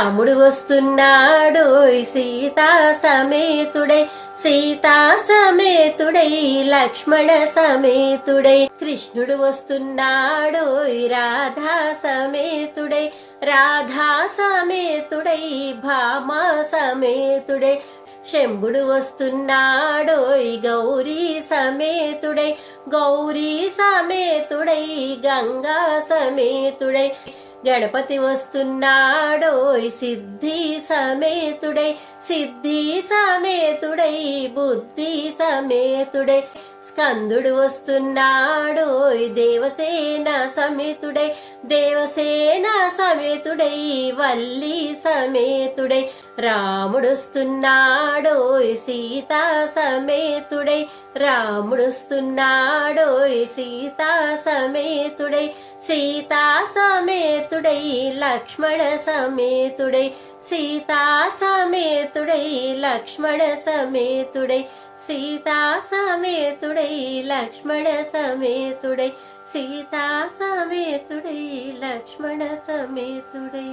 రాముడు వస్తున్నాడోయ్ సీతా సమేతుడై, సీతా సమేతుడై లక్ష్మణ సమేతుడై. కృష్ణుడు వస్తున్నాడోయ్ రాధా సమేతుడై, రాధా సమేతుడై భామా సమేతుడై. శంభుడు వస్తున్నాడోయ్ గౌరీ సమేతుడై, గౌరీ సమేతుడై గంగా సమేతుడై. గణపతి వస్తున్నాడోయ్ సిద్ధి సమేతుడై, సిద్ధి సమేతుడై బుద్ధి సమేతుడై. స్కందుడు వస్తున్నాడోయ్ దేవసేన సమేతుడై, దేవసేన సమేతుడై వల్లి సమేతుడై. రాముడొస్తున్నాడోయ్ సీతా సమేతుడై, రాముడొస్తున్నాడోయ్ సీతా సమేతుడై, సీతా సమేతుడై లక్ష్మణ సమేతుడై, సీతా సమేతుడై లక్ష్మణ సమేతుడై, సీతా సమేతుడై లక్ష్మణ సమేతుడై, సీతా సమేతుడై లక్ష్మణ సమేతుడై.